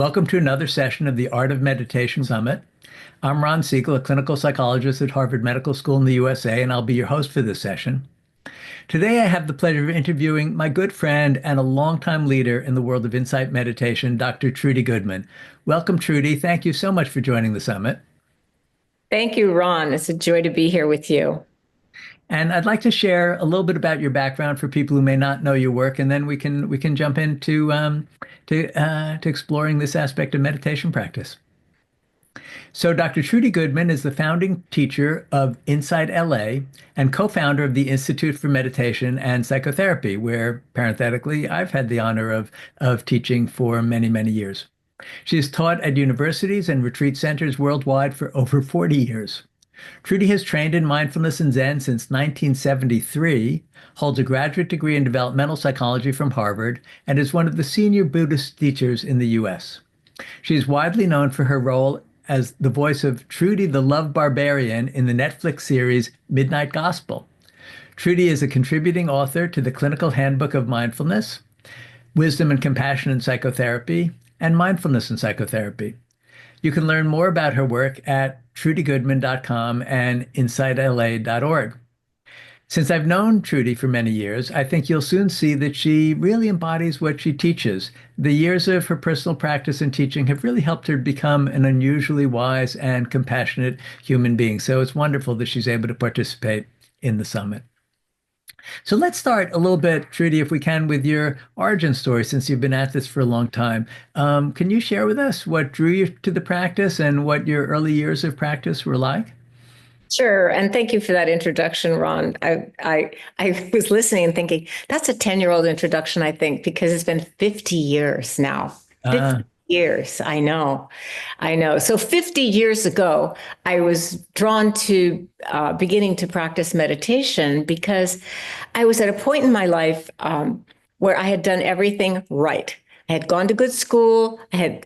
Welcome to another session of the Art of Meditation Summit. I'm Ron Siegel, a clinical psychologist at Harvard Medical School in the USA, and I'll be your host for this session. Today, I have the pleasure of interviewing my good friend and a longtime leader in the world of insight meditation, Dr. Trudy Goodman. Welcome, Trudy. Thank you so much for joining the summit. Thank you, Ron. It's a joy to be here with you. And I'd like to share a little bit about your background for people who may not know your work, and then we can jump into to exploring this aspect of meditation practice. So, Dr. Trudy Goodman is the founding teacher of Insight LA and co-founder of the Institute for Meditation and Psychotherapy, where parenthetically I've had the honor of teaching for many, many years. She has taught at universities and retreat centers worldwide for over 40 years. Trudy has trained in mindfulness and Zen since 1973, holds a graduate degree in developmental psychology from Harvard, and is one of the senior Buddhist teachers in the U.S. She is widely known for her role as the voice of Trudy the Love Barbarian in the Netflix series Midnight Gospel. Trudy is a contributing author to the Clinical Handbook of Mindfulness, Wisdom and Compassion in Psychotherapy, and Mindfulness in Psychotherapy. You can learn more about her work at trudygoodman.com and insightla.org. Since I've known Trudy for many years, I think you'll soon see that she really embodies what she teaches. The years of her personal practice and teaching have really helped her become an unusually wise and compassionate human being. So it's wonderful that she's able to participate in the summit. So let's start a little bit, Trudy, if we can, with your origin story, since you've been at this for a long time. Can you share with us what drew you to the practice and what your early years of practice were like? Sure, and thank you for that introduction, Ron. I was listening and thinking that's a 10-year-old introduction, I think, because it's been 50 years now. 50 years, I know. So 50 years ago, I was drawn to beginning to practice meditation because I was at a point in my life where I had done everything right. I had gone to good school. I had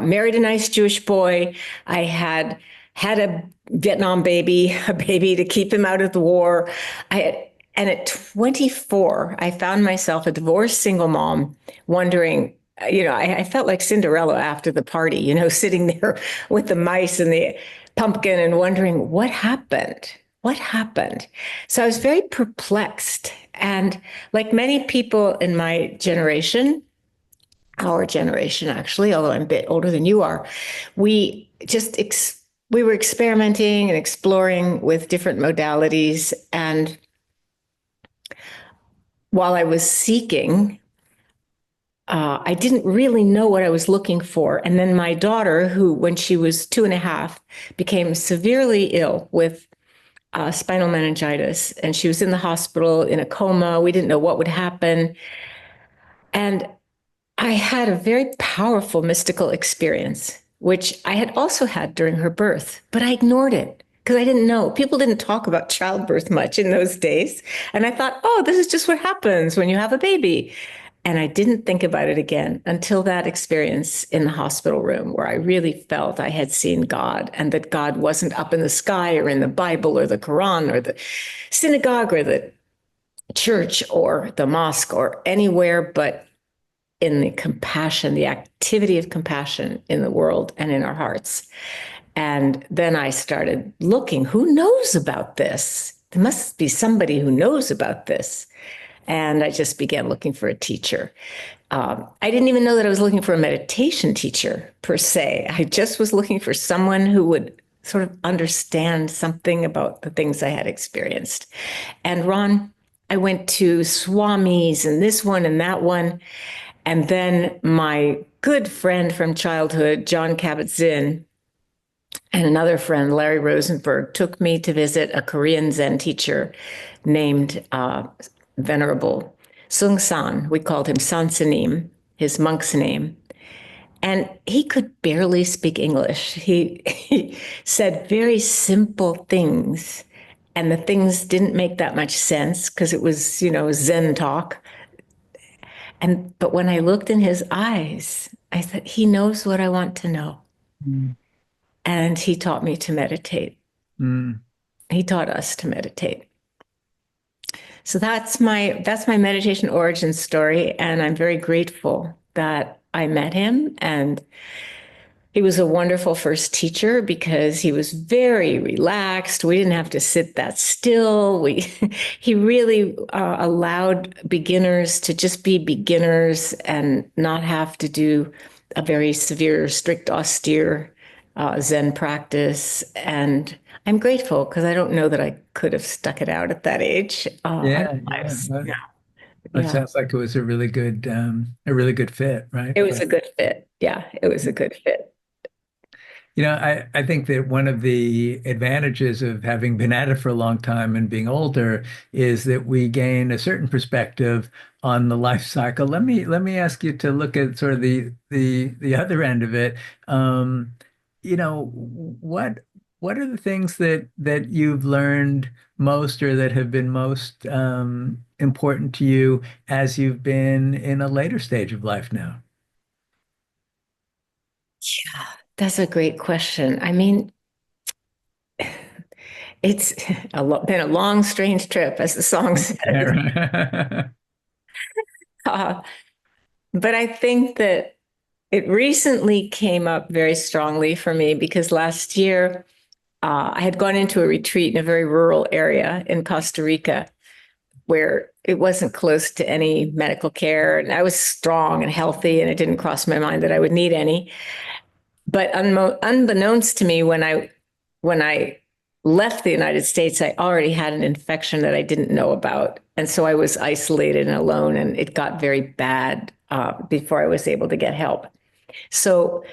married a nice Jewish boy. I had a Vietnam baby, a baby to keep him out of the war. And at 24, I found myself a divorced single mom wondering, I felt like Cinderella after the party, sitting there with the mice and the pumpkin and wondering what happened. What happened? So I was very perplexed. And like many people in my generation, our generation, actually, although I'm a bit older than you are, we just we were experimenting and exploring with different modalities. And while I was seeking, I didn't really know what I was looking for. And then my daughter, who, when she was 2.5, became severely ill with spinal meningitis. And she was in the hospital in a coma. We didn't know what would happen. And I had a very powerful mystical experience, which I had also had during her birth, but I ignored it because I didn't know. People didn't talk about childbirth much in those days. And I thought, oh, this is just what happens when you have a baby. And I didn't think about it again until that experience in the hospital room where I really felt I had seen God and that God wasn't up in the sky or in the Bible or the Quran or the synagogue or the church or the mosque or anywhere but in the compassion, the activity of compassion in the world and in our hearts. And then I started looking, who knows about this? There must be somebody who knows about this. And I just began looking for a teacher. I didn't even know that I was looking for a meditation teacher per se. I just was looking for someone who would sort of understand something about the things I had experienced. And Ron, I went to swamis and this one and that one. And then my good friend from childhood, John Kabat-Zinn, and another friend, Larry Rosenberg, took me to visit a Korean Zen teacher named Venerable Sung San. We called him Sansanim, his monk's name. And he could barely speak English. He said very simple things, and the things didn't make that much sense because it was, Zen talk. But when I looked in his eyes, I thought, he knows what I want to know. Mm. And he taught me to meditate. Mm. He taught us to meditate. So that's my meditation origin story. And I'm very grateful that I met him, and he was a wonderful first teacher because he was very relaxed. We didn't have to sit that still. He really allowed beginners to just be beginners and not have to do a very severe, strict, austere Zen practice. And I'm grateful because I don't know that I could have stuck it out at that age. Yeah, yeah. Yeah, That yeah. sounds like it was a really good fit, right? It was a good fit. Yeah, it was a good fit. I think that one of the advantages of having been at it for a long time and being older is that we gain a certain perspective on the life cycle. Let me ask you to look at sort of the other end of it. Um, what are the things that you've learned most or that have been most important to you as you've been in a later stage of life now? Yeah, that's a great question. I mean, it's been a long, strange trip, as the song Yeah, says. right. Uh, but I think that it recently came up very strongly for me because last year I had gone into a retreat in a very rural area in Costa Rica where it wasn't close to any medical care. And I was strong and healthy, and it didn't cross my mind that I would need any. But unbeknownst to me, when I left the United States, I already had an infection that I didn't know about, and so I was isolated and alone, and it got very bad before I was able to get help. So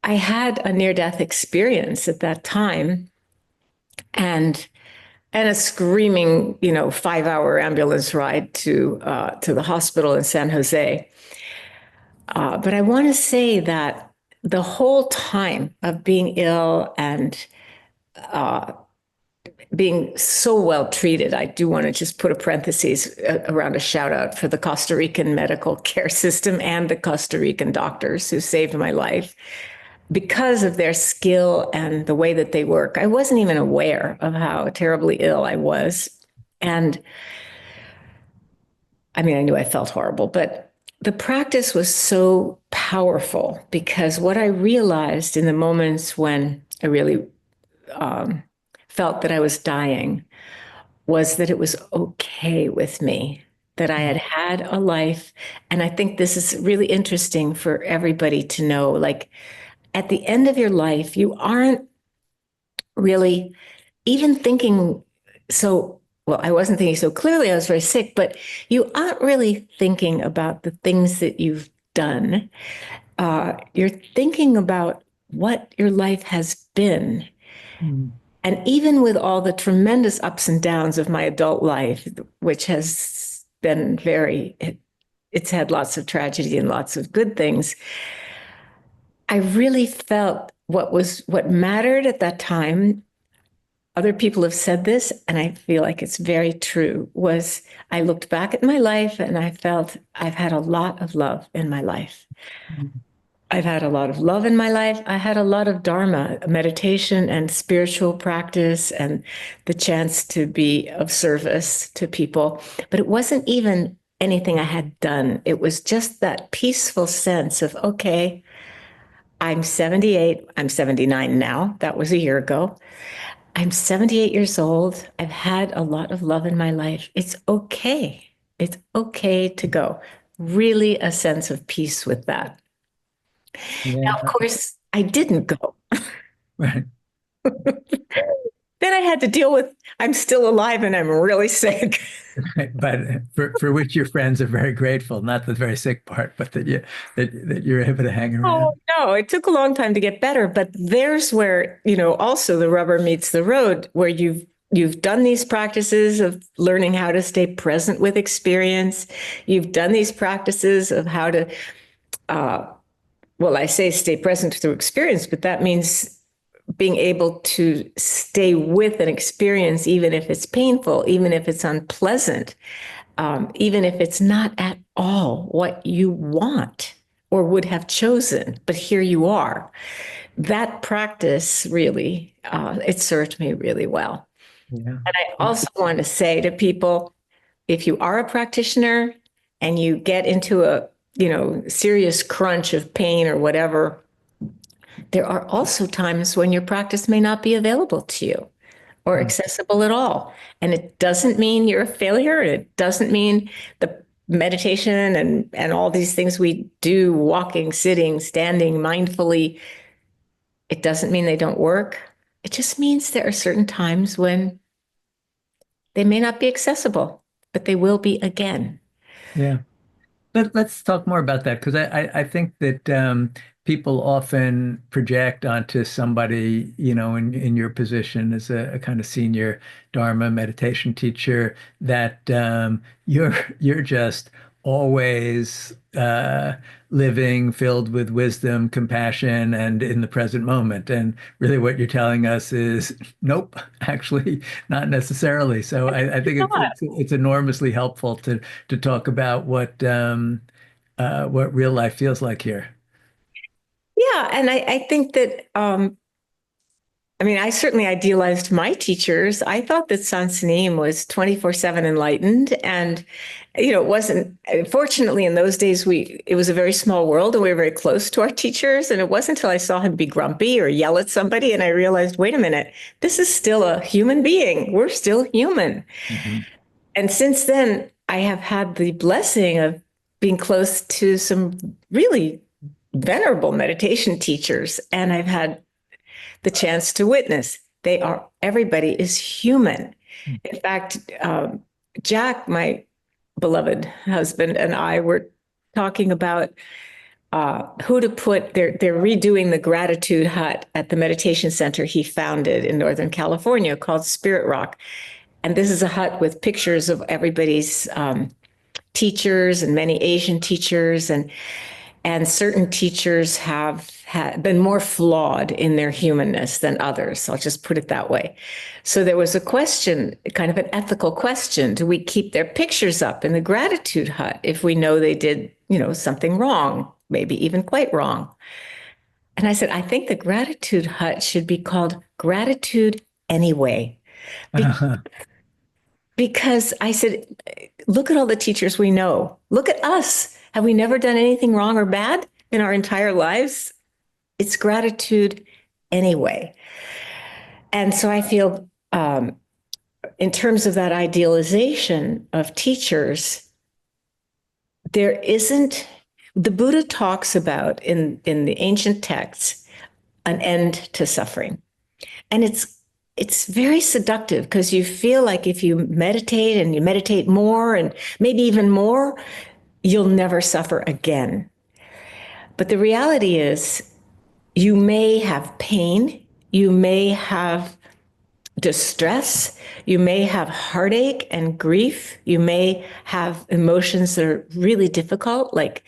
I had a near-death experience at that time, and a screaming, 5-hour ambulance ride to the hospital in San Jose. But I want to say that the whole time of being ill and being so well treated, I do want to just put a parenthesis around a shout out for the Costa Rican medical care system and the Costa Rican doctors who saved my life because of their skill and the way that they work. I wasn't even aware of how terribly ill I was. And I mean, I knew I felt horrible, but the practice was so powerful because what I realized in the moments when I really um, felt that I was dying was that it was okay with me, that I had had a life. And I think this is really interesting for everybody to know. Like at the end of your life, you aren't really even thinking so well. I wasn't thinking so clearly. I was very sick, but you aren't really thinking about the things that you've done. You're thinking about what your life has been. Mm, And even with all the tremendous ups and downs of my adult life, which has been it's had lots of tragedy and lots of good things, I really felt what mattered at that time. Other people have said this, and I feel like it's very true, was I looked back at my life and I felt I've had a lot of love in my life. mm, I've had a lot of love in my life. I had a lot of Dharma, meditation, and spiritual practice, and the chance to be of service to people. But it wasn't even anything I had done. It was just that peaceful sense of, okay, I'm 78, I'm 79 now. That was a year ago. I'm 78 years old. I've had a lot of love in my life. It's okay. It's okay to go. Really a sense of peace with that. Now, of yeah, course, I didn't go. right. Then I had to deal with I'm still alive and I'm really sick. Right. But for which your friends are very grateful, not the very sick part, but that you're able to hang Oh, around. no, it took a long time to get better, but there's where, also the rubber meets the road, where you've done these practices of learning how to stay present with experience. You've done these practices of how to well, I say stay present through experience, but that means being able to stay with an experience, even if it's painful, even if it's unpleasant, even if it's not at all what you want or would have chosen, but here you are. That practice really, it served me really well. Yeah. And I also want to say to people, if you are a practitioner and you get into serious crunch of pain or whatever, there are also times when your practice may not be available to you or accessible at all. And it doesn't mean you're a failure. It doesn't mean the meditation and all these things we do, walking, sitting, standing mindfully, it doesn't mean they don't work. It just means there are certain times when they may not be accessible, but they will be again. Yeah. Let's talk more about that because I think that people often project onto somebody, in your position as a kind of senior Dharma meditation teacher that you're just always living filled with wisdom, compassion, and in the present moment. And really, what you're telling us is, nope, actually, not necessarily. So I think it's enormously helpful to talk about what real life feels like here. Yeah, and I think that I mean, I certainly idealized my teachers. I thought that Sansanim was 24/7 enlightened. And, it wasn't, fortunately, in those days, it was a very small world and we were very close to our teachers. And it wasn't until I saw him be grumpy or yell at somebody and I realized, wait a minute, this is still a human being. We're still human. Mhm. And since then, I have had the blessing of being close to some really venerable meditation teachers. And I've had the chance to witness. Everybody is human. In fact, Jack, my beloved husband, and I were talking about who to put. They're redoing the gratitude hut at the meditation center he founded in Northern California called Spirit Rock. And this is a hut with pictures of everybody's teachers and many Asian teachers, and certain teachers have been more flawed in their humanness than others. I'll just put it that way. So there was a question, kind of an ethical question. Do we keep their pictures up in the gratitude hut if we know they did, something wrong, maybe even quite wrong? And I said, I think the gratitude hut should be called Gratitude Anyway. Be- because I said, look at all the teachers we know. Look at us. Have we never done anything wrong or bad in our entire lives? It's gratitude anyway. And so I feel, in terms of that idealization of teachers, there isn't, the Buddha talks about in the ancient texts, an end to suffering. And it's very seductive because you feel like if you meditate and you meditate more and maybe even more, you'll never suffer again. But the reality is, you may have pain, you may have distress, you may have heartache and grief, you may have emotions that are really difficult, like,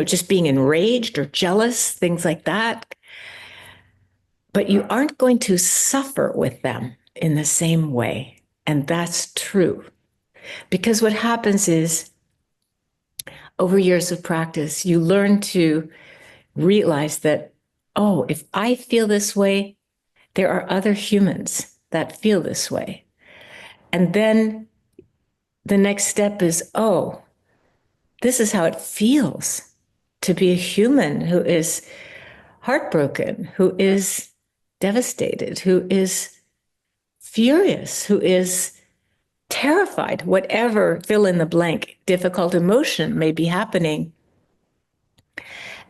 just being enraged or jealous, things like that. But you aren't going to suffer with them in the same way. And that's true. Because what happens is, over years of practice, you learn to realize that, oh, if I feel this way, there are other humans that feel this way. And then the next step is, oh, this is how it feels to be a human who is heartbroken, who is devastated, who is furious, who is terrified, whatever fill in the blank difficult emotion may be happening.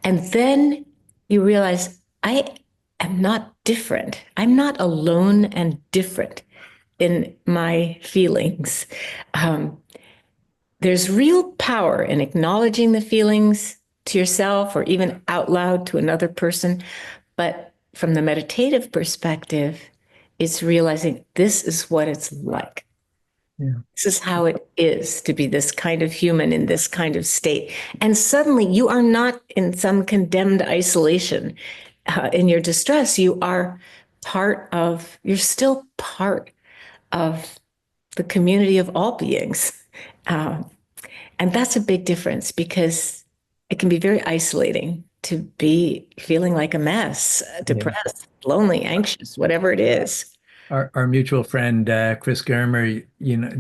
And then you realize, I am not different. I'm not alone and different in my feelings. There's real power in acknowledging the feelings to yourself or even out loud to another person. But from the meditative perspective, it's realizing this is what it's like. Yeah. This is how it is to be this kind of human in this kind of state. And suddenly you are not in some condemned isolation in your distress. You're still part of the community of all beings. Uh, and that's a big difference because it can be very isolating to be feeling like a mess, Yeah. depressed, lonely, anxious, whatever it is. our mutual friend Chris Germer,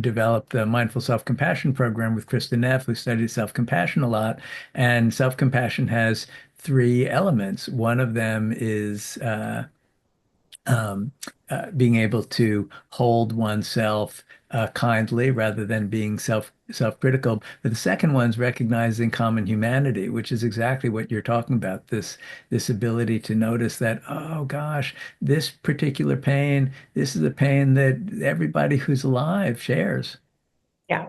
developed the mindful self-compassion program with Kristen Neff, who studies self-compassion a lot. And self-compassion has three elements. One of them is um, being able to hold oneself kindly rather than being self-critical. But the second one's recognizing common humanity, which is exactly what you're talking about. This ability to notice that, oh gosh, this particular pain, this is a pain that everybody who's alive shares. Yeah.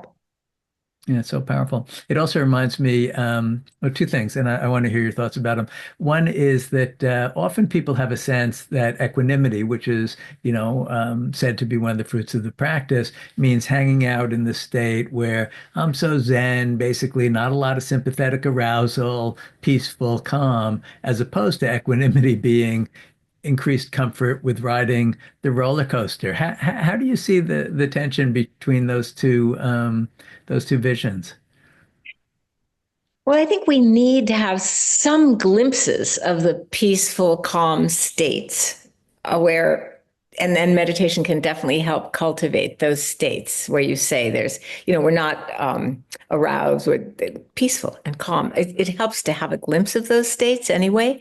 Yeah, it's so powerful. It also reminds me of two things, and I want to hear your thoughts about them. One is that often people have a sense that equanimity, which is, said to be one of the fruits of the practice, means hanging out in the state where I'm so zen, basically not a lot of sympathetic arousal, peaceful, calm, as opposed to equanimity being increased comfort with riding the roller coaster. How do you see the tension between those two visions? Well, I think we need to have some glimpses of the peaceful, calm states where, and then meditation can definitely help cultivate those states where you say we're not aroused, we're peaceful and calm. It helps to have a glimpse of those states anyway.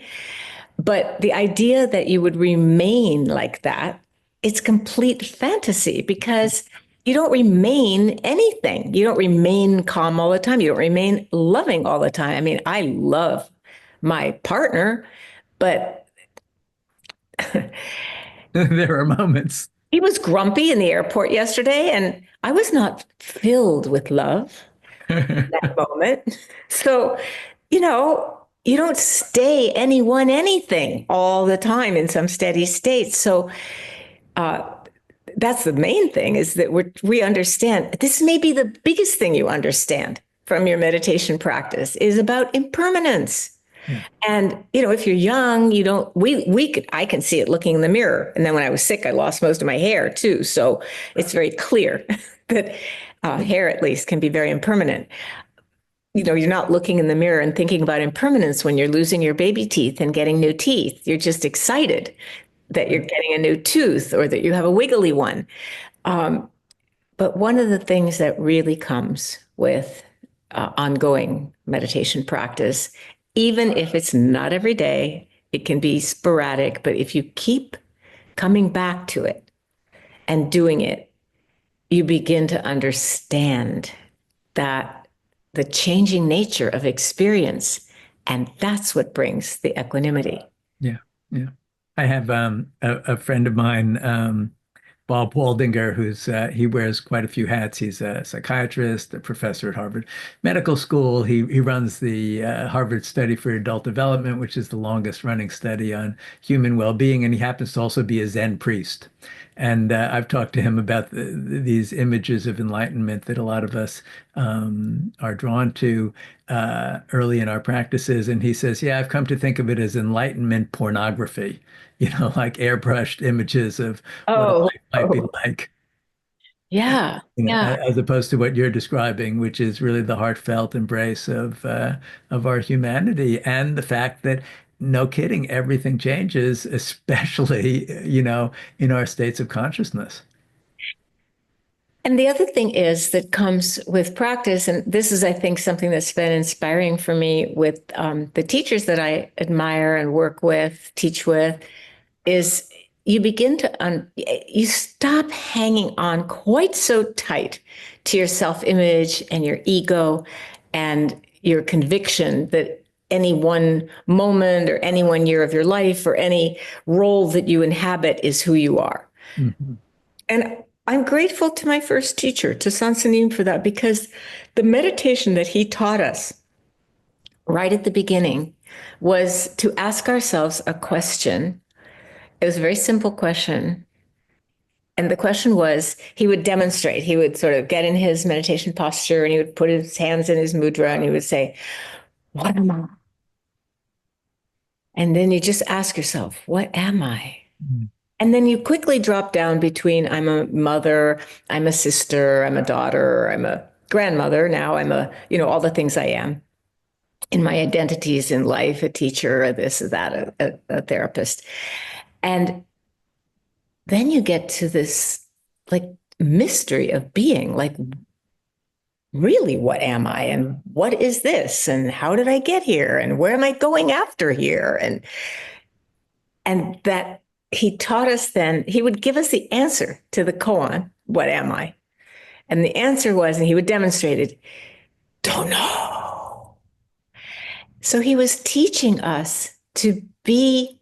But the idea that you would remain like that, it's complete fantasy because you don't remain anything. You don't remain calm all the time. You don't remain loving all the time. I mean, I love my partner, but There are moments. he was grumpy in the airport yesterday, and I was not filled with love that moment. So, you don't stay anyone anything all the time in some steady state. So that's the main thing is that we understand this may be the biggest thing you understand from your meditation practice is about impermanence. Yeah. And if you're young, you don't we could I can see it looking in the mirror. And then when I was sick, I lost most of my hair too. So it's very clear that hair at least can be very impermanent. You're not looking in the mirror and thinking about impermanence when you're losing your baby teeth and getting new teeth. You're just excited that you're getting a new tooth or that you have a wiggly one. But one of the things that really comes with ongoing meditation practice, even if it's not every day, it can be sporadic, but if you keep coming back to it and doing it, you begin to understand that the changing nature of experience. And that's what brings the equanimity. Yeah. Yeah. I have a friend of mine, Bob Waldinger, he wears quite a few hats. He's a psychiatrist, a professor at Harvard Medical School. He runs the Harvard Study for Adult Development, which is the longest running study on human well-being, and he happens to also be a Zen priest. And I've talked to him about these images of enlightenment that a lot of us are drawn to early in our practices. And he says, "Yeah, I've come to think of it as enlightenment pornography." Like airbrushed images of what a Oh, life might be oh, like, yeah, yeah. as opposed to what you're describing, which is really the heartfelt embrace of our humanity and the fact that, no kidding, everything changes, especially, in our states of consciousness. And the other thing is that comes with practice, and this is, I think, something that's been inspiring for me with the teachers that I admire and work with, teach with, is you begin to you stop hanging on quite so tight to your self-image and your ego and your conviction that any one moment or any one year of your life or any role that you inhabit is who you are. Mhm. And I'm grateful to my first teacher, to Sansanim, for that, because the meditation that he taught us right at the beginning was to ask ourselves a question. It was a very simple question. And the question was, he would demonstrate, he would sort of get in his meditation posture and he would put his hands in his mudra and he would say, "What am I?" And then you just ask yourself, "What am I?" And then you quickly drop down between I'm a mother, I'm a sister, I'm a daughter, I'm a grandmother. Now I'm all the things I am in my identities in life, a teacher, a this, a that, a therapist. And then you get to this like mystery of being, like, really, what am I? And what is this? And how did I get here? And where am I going after here? And that he taught us then, he would give us the answer to the koan, what am I? And the answer was, and he would demonstrate it, don't know. So he was teaching us to be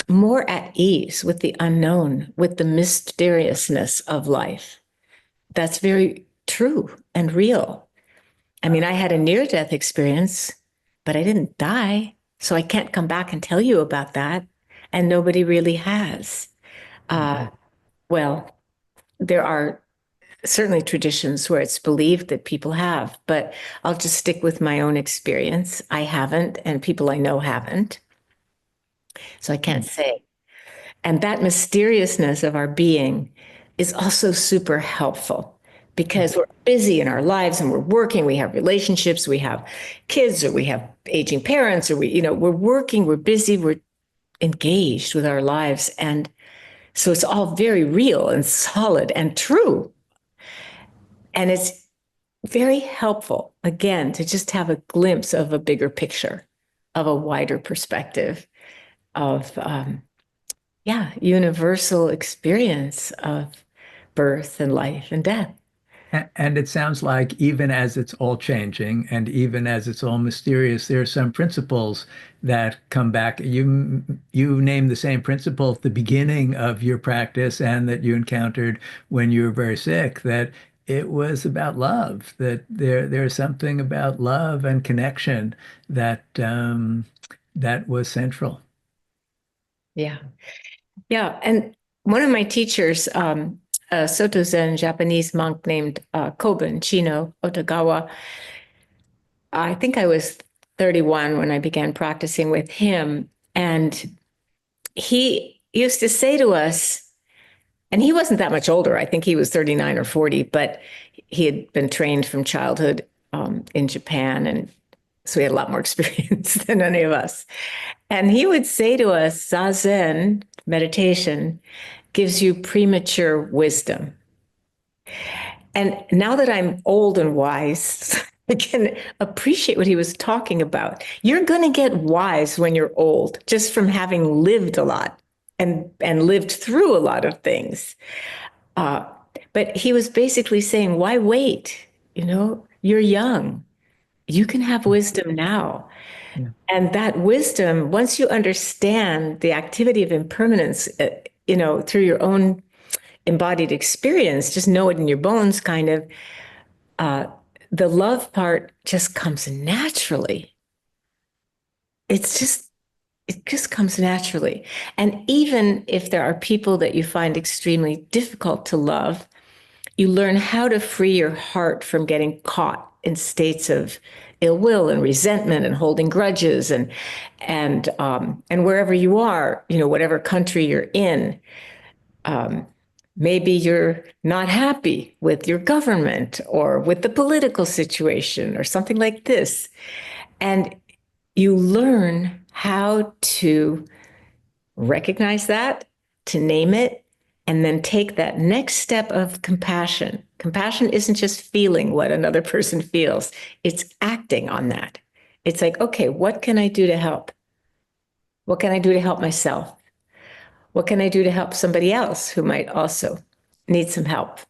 more at ease with the unknown, with the mysteriousness of life. That's very true and real. I mean, I had a near death experience, but I didn't die. So I can't come back and tell you about that. And nobody really has. Uh, well, there are certainly traditions where it's believed that people have, but I'll just stick with my own experience. I haven't, and people I know haven't. So I can't say. And that mysteriousness of our being is also super helpful because we're busy in our lives and we're working, we have relationships, we have kids, or we have aging parents, or we're working, we're busy, we're engaged with our lives. And so it's all very real and solid and true. And it's very helpful, again, to just have a glimpse of a bigger picture, of a wider perspective, of yeah, universal experience of birth and life and death. And it sounds like even as it's all changing and even as it's all mysterious, there are some principles that come back. You named the same principle at the beginning of your practice and that you encountered when you were very sick, that it was about love, that there's something about love and connection that that was central. Yeah. Yeah. And one of my teachers, a Soto Zen Japanese monk named Koben Chino Otagawa, I think I was 31 when I began practicing with him. And he used to say to us, and he wasn't that much older. I think he was 39 or 40, but he had been trained from childhood in Japan. And so he had a lot more experience than any of us. And he would say to us, Zazen, meditation, gives you premature wisdom. And now that I'm old and wise, I can appreciate what he was talking about. You're going to get wise when you're old, just from having lived a lot and lived through a lot of things. Uh, but he was basically saying, why wait? You're young. You can have wisdom now. Yeah. And that wisdom, once you understand the activity of impermanence, through your own embodied experience, just know it in your bones, kind of, uh, the love part just comes naturally. It's just, it just comes naturally. And even if there are people that you find extremely difficult to love, you learn how to free your heart from getting caught in states of ill will and resentment and holding grudges and wherever you are, whatever country you're in, maybe you're not happy with your government or with the political situation or something like this, and you learn how to recognize that, to name it, and then take that next step of compassion. Compassion isn't just feeling what another person feels, it's acting on that. It's like, okay, what can I do to help? What can I do to help myself? What can I do to help somebody else who might also need some help?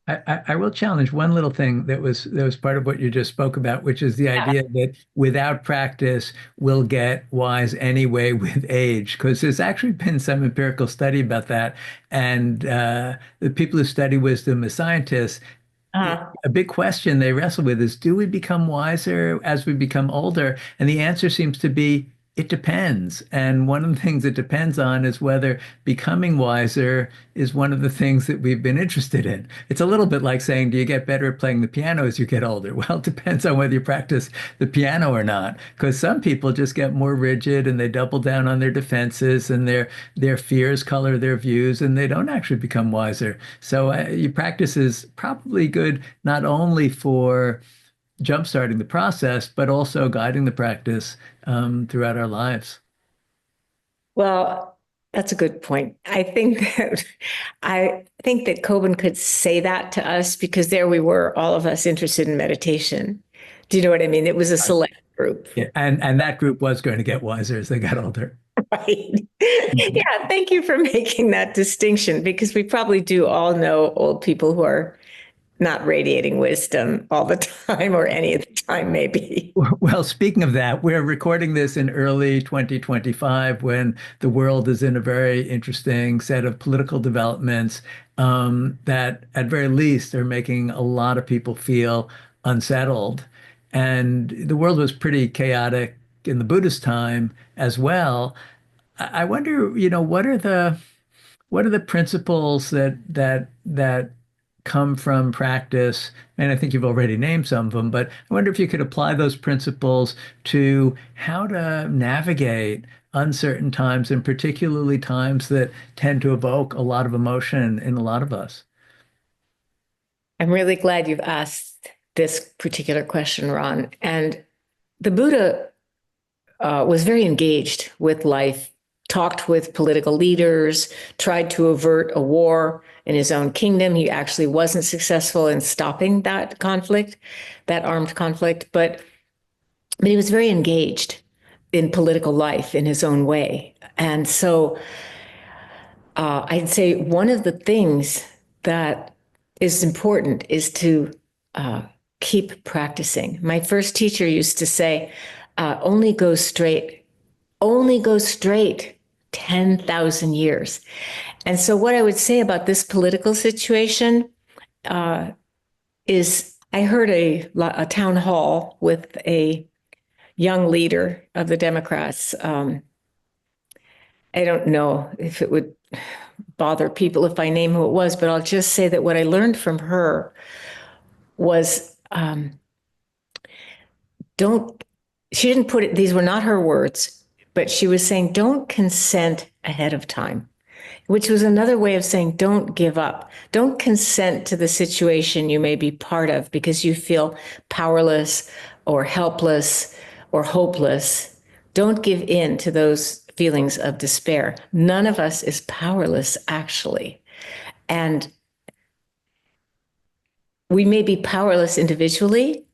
I will challenge one little thing that was part of what you just spoke about, which is the Yeah. idea that without practice, we'll get wise anyway with age. Because there's actually been some empirical study about that. And the people who study wisdom as scientists, Uh, a big question they wrestle with is, do we become wiser as we become older? And the answer seems to be, it depends. And one of the things it depends on is whether becoming wiser is one of the things that we've been interested in. It's a little bit like saying, do you get better at playing the piano as you get older? Well, it depends on whether you practice the piano or not. Because some people just get more rigid and they double down on their defenses and their fears color their views and they don't actually become wiser. So your practice is probably good not only for jump-starting the process, but also guiding the practice throughout our lives. well, That's a good point. I think that Coben could say that to us because there we were, all of us interested in meditation. Do you know what I mean? It was a Right. select group, Yeah, and that group was going to get wiser as they got older. right? Mhm. Yeah, thank you for making that distinction because we probably do all know old people who are not radiating wisdom all the time or any of the time, maybe. Well, speaking of that, we're recording this in early 2025 when the world is in a very interesting set of political developments that, at very least, are making a lot of people feel unsettled. And the world was pretty chaotic in the Buddhist time as well. I wonder, what are the principles that come from practice? And I think you've already named some of them, but I wonder if you could apply those principles to how to navigate uncertain times, and particularly times that tend to evoke a lot of emotion in a lot of us. I'm really glad you've asked this particular question, Ron. And the Buddha was very engaged with life, talked with political leaders, tried to avert a war in his own kingdom. He actually wasn't successful in stopping that conflict, that armed conflict, but he was very engaged in political life in his own way. And so I'd say one of the things that is important is to uh, keep practicing. My first teacher used to say, only go straight 10,000 years. And so, what I would say about this political situation is I heard a town hall with a young leader of the Democrats. I don't know if it would bother people if I name who it was, but I'll just say that what I learned from her was don't, she didn't put it, these were not her words, but she was saying, don't consent ahead of time, which was another way of saying, don't give up. Don't consent to the situation you may be part of because you feel powerless or helpless or hopeless. Don't give in to those feelings of despair. None of us is powerless, actually. And we may be powerless individually,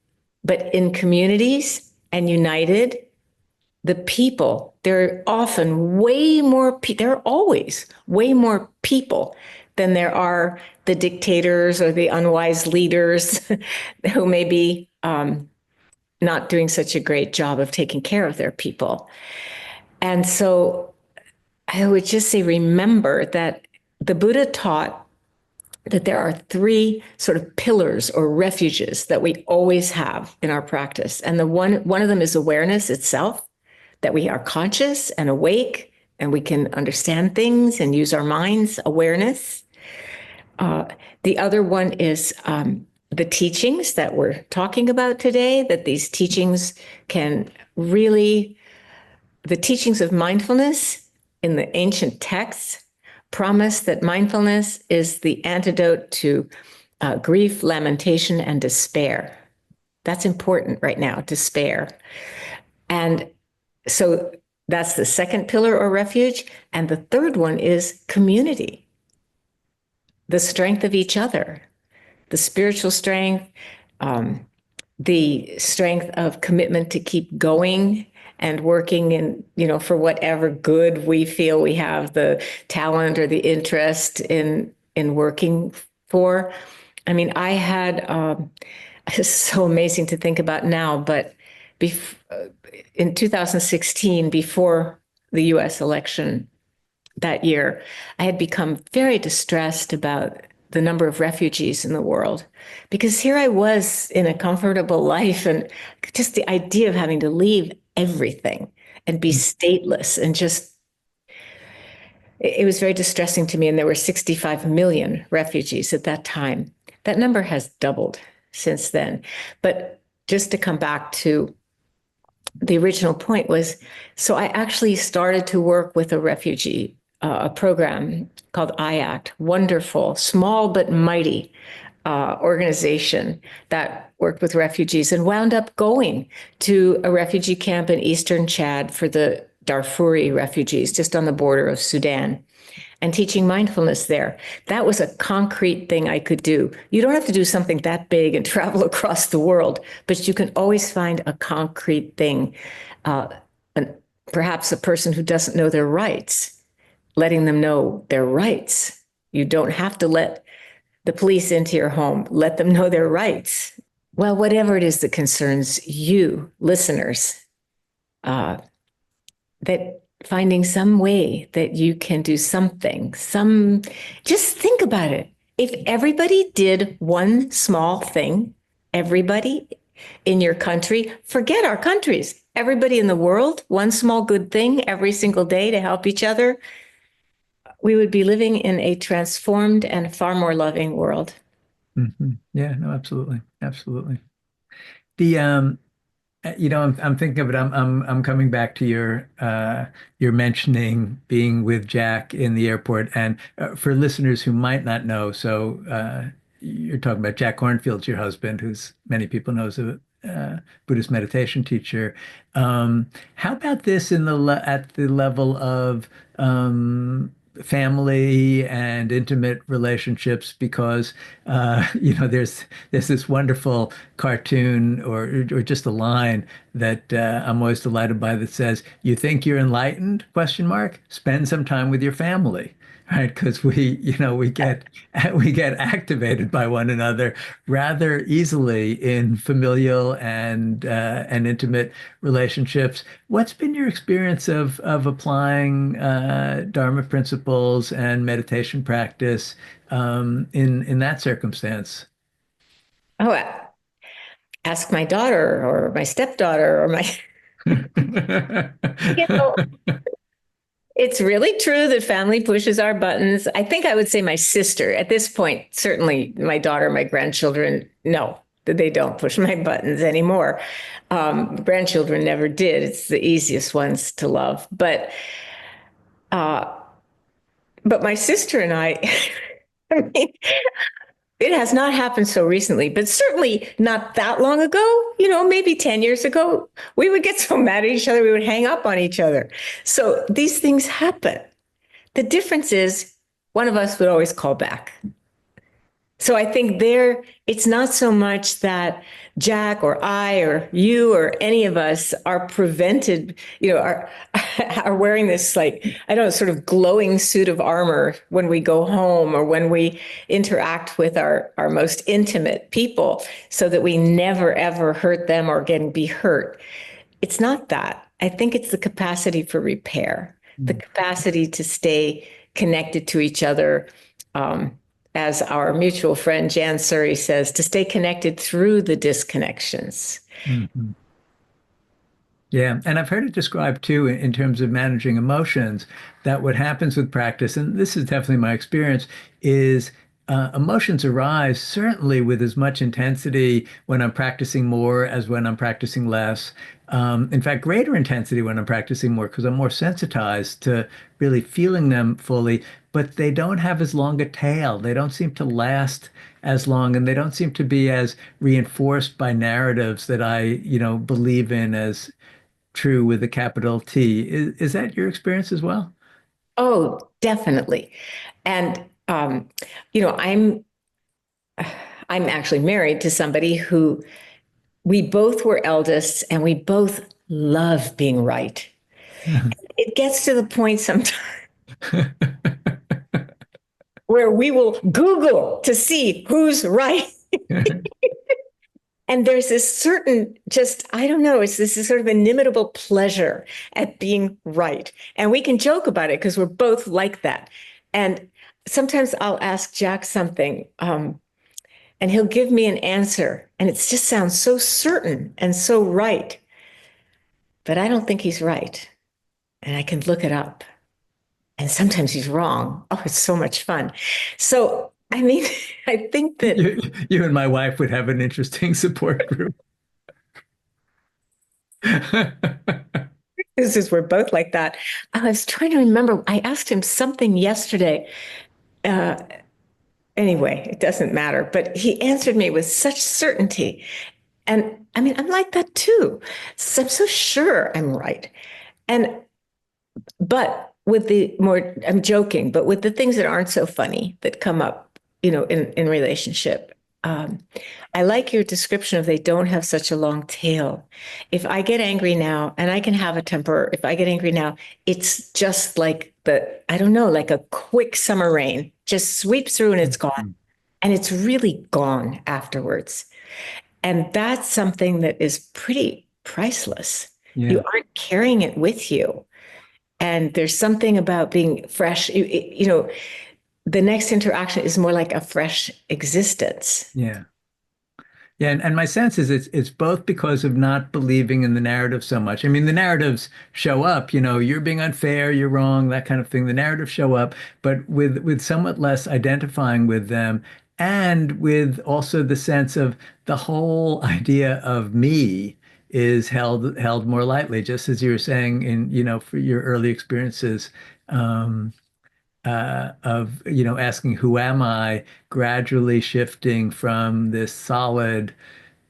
but in communities and united, the people, there are often way more, there are always way more people than there are the dictators or the unwise leaders who may be not doing such a great job of taking care of their people. And so I would just say, remember that the Buddha taught that there are three sort of pillars or refuges that we always have in our practice. And the one of them is awareness itself, that we are conscious and awake and we can understand things and use our minds, awareness. The other one is the teachings that we're talking about today, that these teachings can really, the teachings of mindfulness in the ancient texts promise that mindfulness is the antidote to grief, lamentation, and despair. That's important right now, despair. And so that's the second pillar or refuge. And the third one is community, the strength of each other, the spiritual strength, um, the strength of commitment to keep going and working in, for whatever good we feel we have the talent or the interest in working for. I mean, I had, it's so amazing to think about now, but bef- in 2016, before the US election that year, I had become very distressed about the number of refugees in the world because here I was in a comfortable life and just the idea of having to leave everything and be stateless and just it was very distressing to me. And there were 65 million refugees at that time. That number has doubled since then. But just to come back to the original point was, so I actually started to work with a refugee, a program called IACT, wonderful, small but mighty organization that worked with refugees and wound up going to a refugee camp in Eastern Chad for the Darfuri refugees just on the border of Sudan and teaching mindfulness there. That was a concrete thing I could do. You don't have to do something that big and travel across the world, but you can always find a concrete thing. Uh, and perhaps a person who doesn't know their rights, letting them know their rights. You don't have to let the police into your home, let them know their rights. Well, whatever it is that concerns you, listeners, that finding some way that you can do something, just think about it. If everybody did one small thing, everybody in your country, forget our countries, everybody in the world, one small good thing every single day to help each other, we would be living in a transformed and far more loving world. Yeah, no, absolutely. Absolutely. The I'm thinking of it. I'm coming back to your mentioning being with Jack in the airport, and for listeners who might not know, so you're talking about Jack Kornfield's your husband, who's many people know as a Buddhist meditation teacher. How about this at the level of family and intimate relationships? Because there's this wonderful cartoon or just a line that I'm always delighted by that says, "You think you're enlightened? Question mark. Spend some time with your family." Right, because we get activated by one another rather easily in familial and intimate relationships. What's been your experience of applying Dharma principles and meditation practice in that circumstance? Oh, ask my daughter or my stepdaughter or my, you know, it's really true that family pushes our buttons. I think I would say my sister at this point, certainly my daughter, my grandchildren, no, they don't push my buttons anymore. Grandchildren never did. It's the easiest ones to love. Uh, but my sister and I, I mean, it has not happened so recently, but certainly not that long ago, maybe 10 years ago, we would get so mad at each other, we would hang up on each other. So these things happen. The difference is one of us would always call back. So I think it's not so much that Jack or I or you or any of us are prevented, are wearing this like, I don't know, sort of glowing suit of armor when we go home or when we interact with our most intimate people so that we never ever hurt them or be hurt. It's not that. I think it's the capacity for repair, the capacity to stay connected to each other. As our mutual friend Jan Surrey says, to stay connected through the disconnections. Mhm. Yeah, and I've heard it described too in terms of managing emotions, that what happens with practice, and this is definitely my experience, is emotions arise certainly with as much intensity when I'm practicing more as when I'm practicing less. In fact, greater intensity when I'm practicing more because I'm more sensitized to really feeling them fully, but they don't have as long a tail. They don't seem to last as long, and they don't seem to be as reinforced by narratives that I believe in as true with a capital T. Is that your experience as well? Oh, definitely. And you know, I'm I'm actually married to somebody who we both were eldest and we both love being right. It gets to the point sometimes where we will Google to see who's right. And there's this certain, just, I don't know, it's this sort of inimitable pleasure at being right. And we can joke about it because we're both like that. And sometimes I'll ask Jack something, and he'll give me an answer. And it just sounds so certain and so right. But I don't think he's right. And I can look it up. And sometimes he's wrong. Oh, it's so much fun. So, I mean, I think that You and my wife would have an interesting support group. this is, we're both like that. I was trying to remember, I asked him something yesterday. Uh, anyway, it doesn't matter, but he answered me with such certainty. And I mean, I'm like that too. So I'm so sure I'm right. And But with the more, I'm joking, but with the things that aren't so funny that come up, in relationship, um, I like your description of they don't have such a long tail. If I get angry now, and I can have a temper, if I get angry now, it's just like I don't know, like a quick summer rain, just sweeps through and it's gone. Mhm. And it's really gone afterwards. And that's something that is pretty priceless. You Yeah. aren't carrying it with you. And there's something about being fresh. The next interaction is more like a fresh existence. Yeah. Yeah, and my sense is it's both because of not believing in the narrative so much. I mean, the narratives show up, you're being unfair, you're wrong, that kind of thing. The narratives show up, but with somewhat less identifying with them, and with also the sense of the whole idea of me is held more lightly, just as you were saying in, for your early experiences. Of asking who am I, gradually shifting from this solid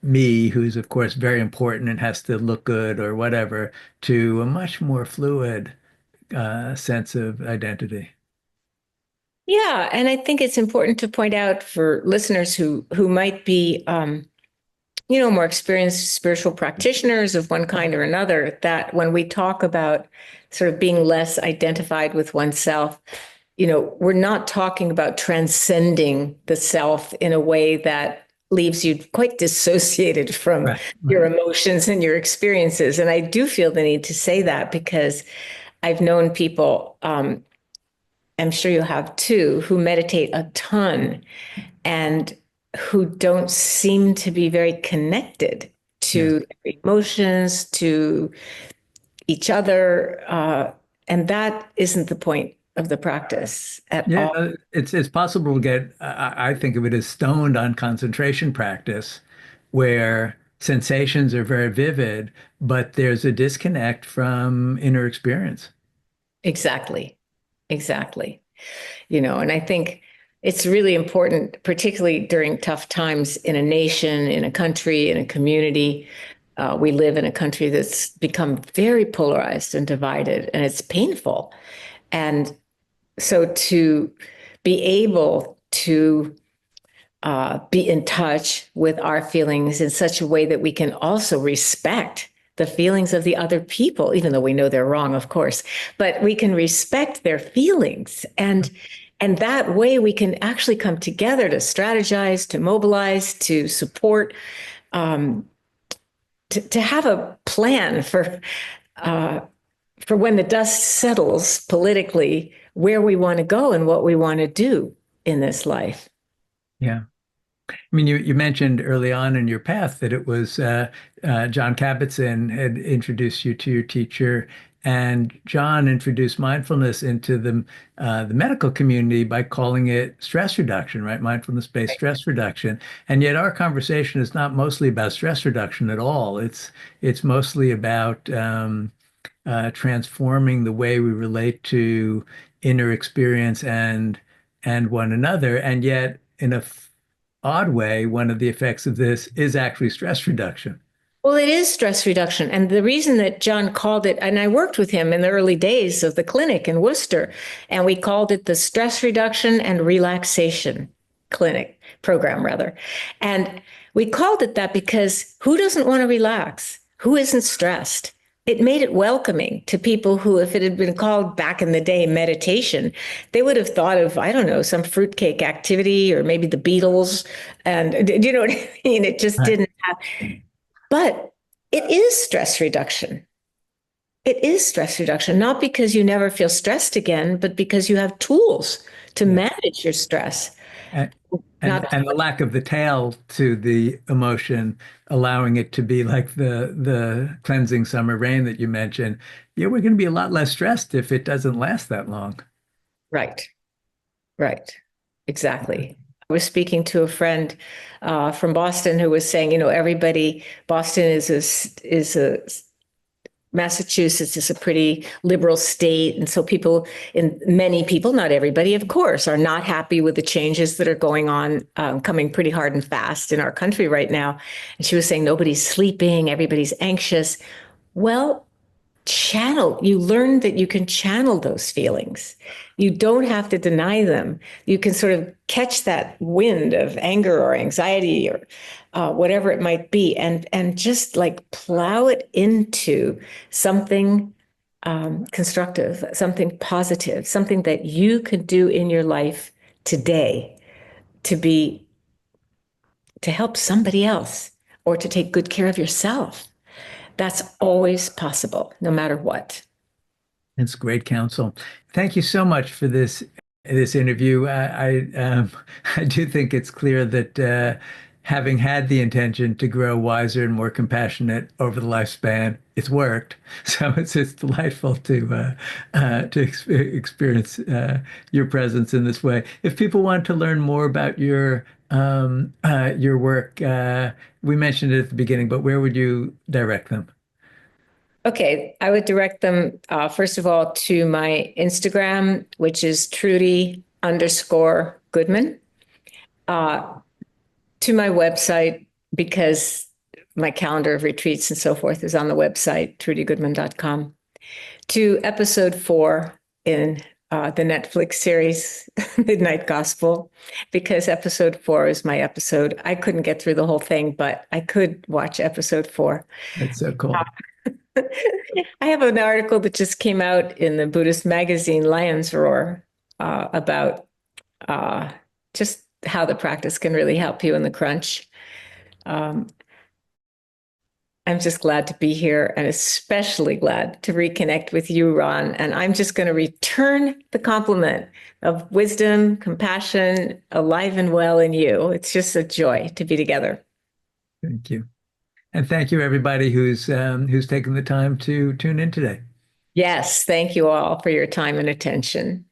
me, who's of course very important and has to look good or whatever, to a much more fluid sense of identity. Yeah, and I think it's important to point out for listeners who might be, more experienced spiritual practitioners of one kind or another, that when we talk about sort of being less identified with oneself, we're not talking about transcending the self in a way that leaves you quite dissociated from Right, your right. emotions and your experiences. And I do feel the need to say that because I've known people, I'm sure you have too, who meditate a ton and who don't seem to be very connected Yeah. to emotions, to each other. And that isn't the point of the practice at Yeah, all. no, it's possible to get, I think of it as stoned on concentration practice, where sensations are very vivid, but there's a disconnect from inner experience. Exactly. Exactly. And I think it's really important, particularly during tough times in a nation, in a country, in a community. We live in a country that's become very polarized and divided, and it's painful. And so to be able to be in touch with our feelings in such a way that we can also respect the feelings of the other people, even though we know they're wrong, of course, but we can respect their feelings. And that way we can actually come together to strategize, to mobilize, to support, um, to have a plan uh, for when the dust settles politically, where we want to go and what we want to do in this life. Yeah. I mean, you mentioned early on in your path that it was John Kabat-Zinn had introduced you to your teacher, and John introduced mindfulness into the medical community by calling it stress reduction, right? Mindfulness-based stress reduction. And yet, our conversation is not mostly about stress reduction at all. It's mostly about transforming the way we relate to inner experience and one another. And yet, in a odd way, one of the effects of this is actually stress reduction. Well, it is stress reduction. And the reason that John called it, and I worked with him in the early days of the clinic in Worcester, and we called it the stress reduction and relaxation clinic program, rather. And we called it that because who doesn't want to relax? Who isn't stressed? It made it welcoming to people who, if it had been called back in the day meditation, they would have thought of, I don't know, some fruitcake activity or maybe the Beatles. And do you know what I mean? It just Right. didn't have. But it is stress reduction. It is stress reduction, not because you never feel stressed again, but because you have tools to Yeah. manage your stress. And, Not and the lack of the tail to the emotion, allowing it to be like the cleansing summer rain that you mentioned. Yeah, we're going to be a lot less stressed if it doesn't last that long. right, right, exactly. I was speaking to a friend from Boston who was saying, everybody, Boston is a Massachusetts is a pretty liberal state. And so many people, not everybody, of course, are not happy with the changes that are going on, coming pretty hard and fast in our country right now. And she was saying nobody's sleeping, everybody's anxious. Well, you learn that you can channel those feelings. You don't have to deny them. You can sort of catch that wind of anger or anxiety or whatever it might be, and just like plow it into something constructive, something positive, something that you could do in your life today to be to help somebody else or to take good care of yourself. That's always possible, no matter what. It's great counsel. Thank you so much for this interview. I do think it's clear that having had the intention to grow wiser and more compassionate over the lifespan, it's worked. So it's delightful to experience your presence in this way. If people want to learn more about your work, we mentioned it at the beginning, but where would you direct them? Okay, I would direct them, first of all, to my Instagram, which is Trudy underscore Goodman, to my website, because my calendar of retreats and so forth is on the website, trudygoodman.com, to episode 4 in the Netflix series, Midnight Gospel, because episode 4 is my episode. I couldn't get through the whole thing, but I could watch episode 4. That's so cool. I have an article that just came out in the Buddhist magazine Lion's Roar about uh, just how the practice can really help you in the crunch. Um, I'm just glad to be here and especially glad to reconnect with you, Ron. And I'm just going to return the compliment of wisdom, compassion, alive and well in you. It's just a joy to be together. Thank you. And thank you, everybody who's taken the time to tune in today. Yes, thank you all for your time and attention.